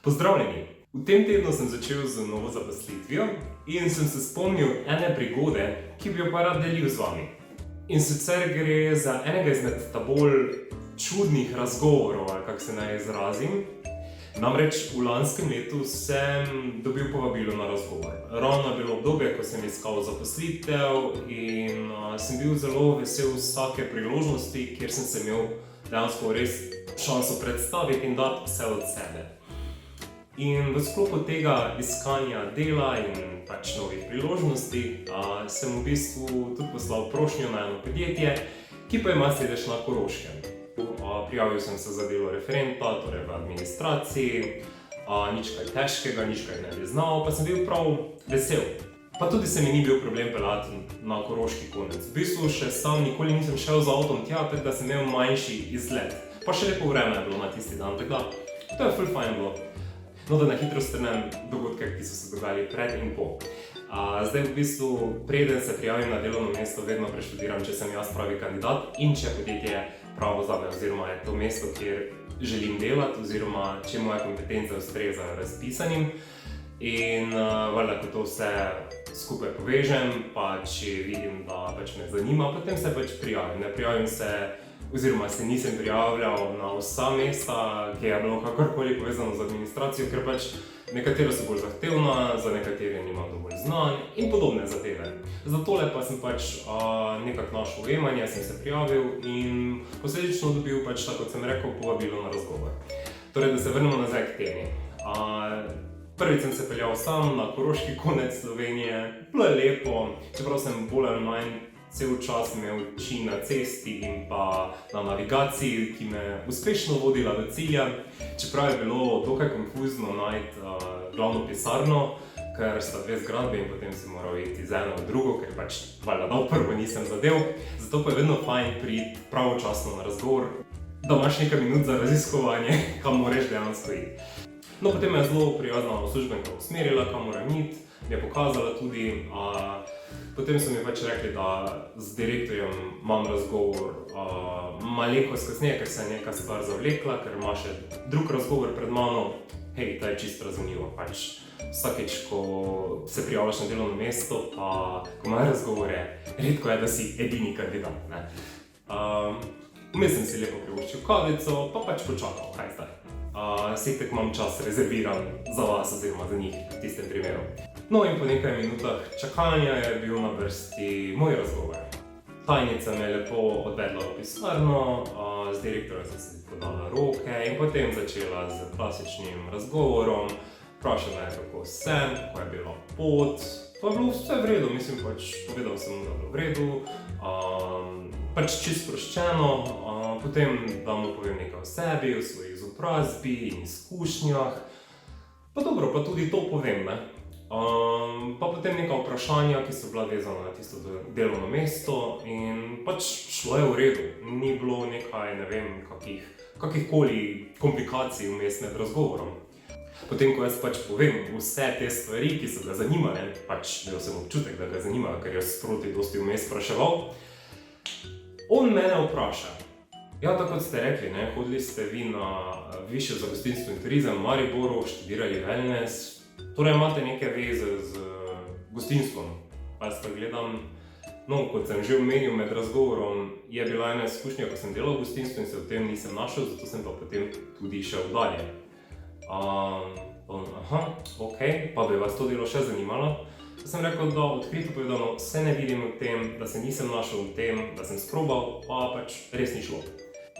Pozdravljeni! V tem tednu sem začel z novo zaposlitvijo in sem se spomnil ene prigode, ki bi jo pa rad delil z vami. In sicer gre za enega izmed ta bolj čudnih razgovorov, ali kako se naj izrazim. Namreč v lanskem letu sem dobil povabilo na razgovor. Ravno je bilo obdobje, ko sem iskal zaposlitev in sem bil zelo vesel vsake priložnosti, kjer sem se imel dejansko res šanso predstaviti in dati vse od sebe. In v sklopu tega iskanja dela in pač novih priložnosti sem v bistvu tudi poslal prošnjo na eno podjetje, ki pa ima sedež na Koroškem. Prijavil sem se za delo referenta, torej v administraciji, nič kaj težkega, nič kaj ne bi znal, pa sem bil prav vesel. Pa tudi se mi ni bil problem peljati na Koroški konec. V bistvu še sam nikoli nisem šel z avtom tja, tako da sem imel manjši izlet. Pa še lepo vreme je bilo na tisti dan, tako da to je ful fajn bilo. No, da na hitro strnem dogodke, ki so se dogajali pred in po. Zdaj v bistvu, preden se prijavim na delovno mesto, vedno preštudiram, če sem jaz pravi kandidat in če podjetje pravo zame, oziroma je to mesto, kjer želim delati, oziroma če moje kompetence ustrezajo razpisanim. In valjda, ko to vse skupaj povežem, pa če vidim, da pač me zanima, potem se pač prijavim. Ne prijavim se, oziroma se nisem prijavljal na vsa mesta, ki je bilo kakorkoli povezano z administracijo, ker pač nekatera so bolj zahtevna, za nekatere nimam dovolj znanj in podobne zadeve. Za tole pa sem pač nekako našel ujemanje, sem se prijavil in posledično dobil pač, tako kot sem rekel, povabilo na razgovor. Torej, da se vrnemo nazaj k temi. Prvič sem se peljal sam na Koroški konec Slovenije, bilo je lepo, čeprav sem bolj ali manj cel čas imel oči na cesti in pa na navigaciji, ki me uspešno vodila do cilja, čeprav je bilo dokaj konfuzno najti glavno pisarno, ker sta dve zgradbi in potem si moral iti z eno v drugo, ker pač valjda dal prvo nisem zadev, zato pa je vedno fajn priti pravočasno na razgovor, da imaš nekaj minut za raziskovanje, kam moraš dejansko iti. No, potem me je zelo prijazna uslužbenka usmerila, kam moram iti, mi je pokazala tudi, potem so mi pač rekli, da z direktorjem imam razgovor malenkost kasneje, ker se je neka stvar zavlekla, ker ima še drug razgovor pred mano. Hej, to je čisto razumljivo, pač vsakeč, ko se prijavljaš na delovno mesto, pa ko imaš razgovore, redko je, da si edini kandidat, ne. Vmes sem si lepo privoščil kavico, pa pač počakal, kaj zdaj. Sektek imam čas rezerviran za vas oziroma za njih v tistem primeru. No in po nekaj minutah čakanja je bil na vrsti moj razgovor. Tajnica me je lepo odvedla v pisarno, z direktorjem sem si podala roke in potem začela z klasičnim razgovorom. Vprašala je, kako sem, kako je bila pot, pa je bilo vse v redu, mislim pač, povedal sem, da je bilo v redu, pač čisto sproščeno, potem da mu povem nekaj o sebi, o svoji izobrazbi in izkušnjah, pa dobro, pa tudi to povem, ne. Pa potem neka vprašanja, ki so bila vezana na tisto delovno mesto in pač šlo je v redu, ni bilo nekaj, ne vem, kakihkoli komplikacij vmes med razgovorom. Potem, ko jaz pač povem vse te stvari, ki so ga zanimale, pač imel sem občutek, da ga zanimajo, ker jaz sproti dosti vmes spraševal, on mene vpraša. Ja, tako kot ste rekli, ne, hodili ste vi na višjo za gostinstvo in turizem v Mariboru, študirali wellness, torej imate neke veze z gostinstvom. Pa jaz pa gledam, no, kot sem že omenil med razgovorom, je bila ena izkušnja, ko sem delal v gostinstvu in se v tem nisem našel, zato sem pa potem tudi šel dalje. Okej, pa bi vas to delo še zanimalo? Sem rekel, da odkrito povedano se ne vidim v tem, da se nisem našel v tem, da sem sprobal, pa pač res ni šlo.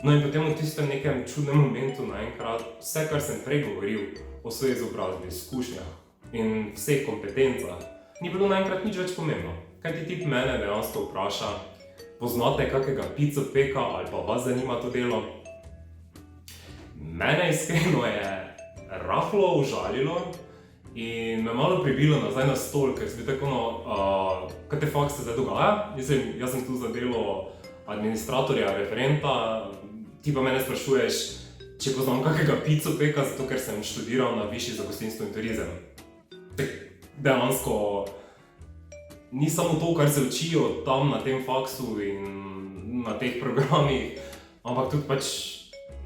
No in potem v tistem nekem čudnem momentu naenkrat vse, kar sem prej govoril o svoji izobrazbi, izkušnjah in vseh kompetencah, ni bilo naenkrat nič več pomembno. Kajti tip mene dejansko vpraša, poznate kakega picopeka ali pa vas zanima to delo? Mene iskreno je rahlo užalilo in me malo pribilo nazaj na stol, ker sem bil tako, kaj te fakt se zdaj dogaja? Mislim, jaz sem tu za delo administratorja, referenta, ti pa mene sprašuješ, če poznam kakega picopeka, zato ker sem študiral na višji za gostinstvo in turizem. Dejansko ni samo to, kar se učijo tam na tem faksu in na teh programih, ampak tudi pač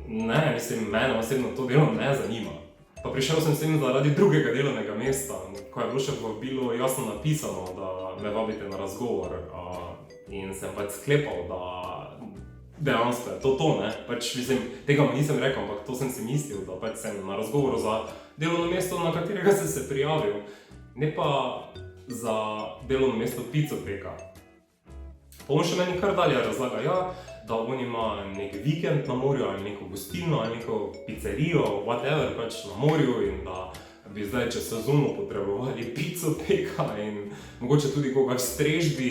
ne, mislim, mene osebno to delo ne zanima. Pa prišel sem sem zaradi drugega delovnega mesta, ko je bilo še v vabilu jasno napisano, da me vabite na razgovor. In sem pač sklepal, da dejansko je to, ne. Pač mislim, tega mi nisem rekel, ampak to sem si mislil, da pač sem na razgovoru za delovno mesto, na katerega sem se prijavil, ne pa za delovno mesto picopeka. Pa on še meni kar dalje razlaga, ja, da on ima nek vikend na morju ali neko gostilno ali neko pizzerijo, whatever, pač na morju in da bi zdaj čez sezono potrebovali picopeka in mogoče tudi koga v strežbi.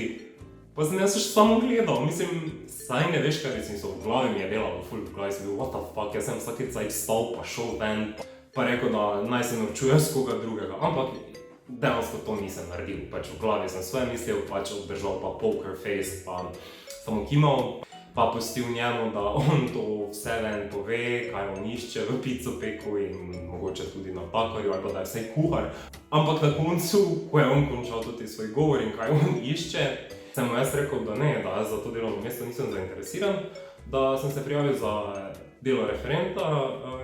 Pa sem jaz še samo gledal, mislim, saj ne veš, kaj v glavi mi je delalo, ful v glavi sem bil, what the fuck, jaz sem vsaki cajt vstal pa šel ven, pa rekel, da naj se naučujem s koga drugega, ampak dejansko to nisem naredil, pač v glavi sem svoje mislil, pač obdržal pa poker face, pa samo kimal, pa pustil njemu, da on to vse ven pove, kaj on išče v picopeku in mogoče tudi na pakarju ali pa da je vsaj kuhar. Ampak na koncu, ko je on končal tudi svoj govor in kaj on išče, sem mu jaz rekel, da ne, da jaz za to delovno mesto nisem zainteresiran, da sem se prijavil za delo referenta,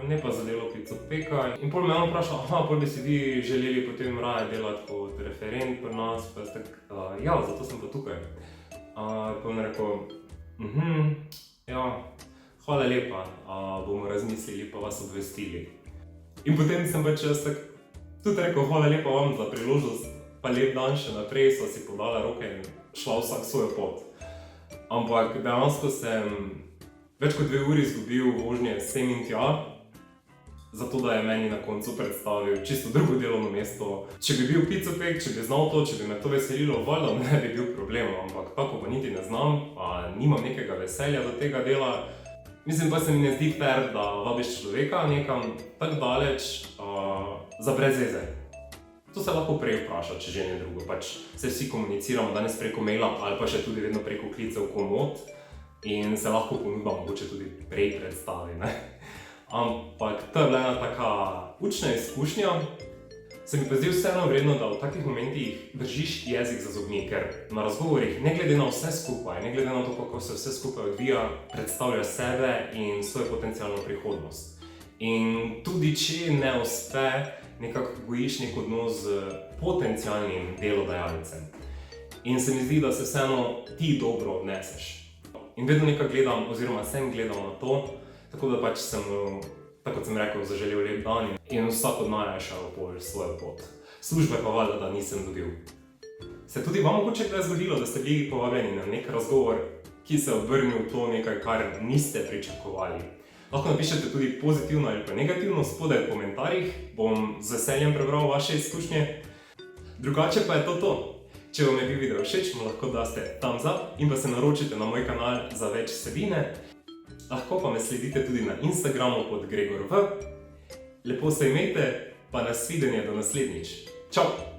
ne pa za delo picopeka. In pol me on vprašal, pol bi si vi želeli potem raje delati kot referent pri nas, pa jaz tako, ja, zato sem pa tukaj. Pa on rekel, ja, hvala lepa, bomo razmislili pa vas obvestili. In potem sem pač jaz tako tudi rekel, hvala lepa vam za priložnost, pa lep dan še naprej, sva si podala roke in šla vsak svojo pot. Ampak dejansko sem več kot 2 uri izgubil vožnje sem in tja, zato da je meni na koncu predstavil čisto drugo delovno mesto. Če bi bil picopek, če bi znal to, če bi me to veselilo, valjda ne bi bil problem, ampak tako pa niti ne znam, pa nimam nekega veselja do tega dela. Mislim pa se mi ne zdi fair, da vabiš človeka nekam tako daleč za brez veze. To se lahko prej vpraša, če že ne drugo, pač se vsi komuniciramo danes preko maila ali pa še tudi vedno preko klicev komod in se lahko ponudba mogoče tudi prej predstavi, ne. Ampak to je bila ena taka učna izkušnja, se mi pa zdi vseeno vredno, da v takih momentih držiš jezik za zobmi, ker na razgovorih, ne glede na vse skupaj, ne glede na to, kako se vse skupaj odvija, predstavljaš sebe in svojo potencialno prihodnost. In tudi če ne uspe, nekako gojiš nek odnos z potencialnim delodajalcem. In se mi zdi, da se vseeno ti dobro odneseš. In vedno nekaj gledam, oziroma sem gledal na to, tako da pač sem, tako kot sem rekel, zaželel lep dan in vsak od naju je šel pol svojo pot. Službe pa valjda, da nisem dobil. Se tudi vam mogoče kdaj zgodilo, da ste bili povabljeni na nek razgovor, ki se je obrnil v to nekaj, kar niste pričakovali? Lahko napišete tudi pozitivno ali pa negativno spodaj v komentarjih, bom z veseljem prebral vaše izkušnje. Drugače pa je to to. Če vam je bil video všeč, mu lahko daste thumbs up in pa se naročite na moj kanal za več vsebine. Lahko pa me sledite tudi na Instagramu pod Gregor V. Lepo se imejte, pa nasvidenje do naslednjič. Čau!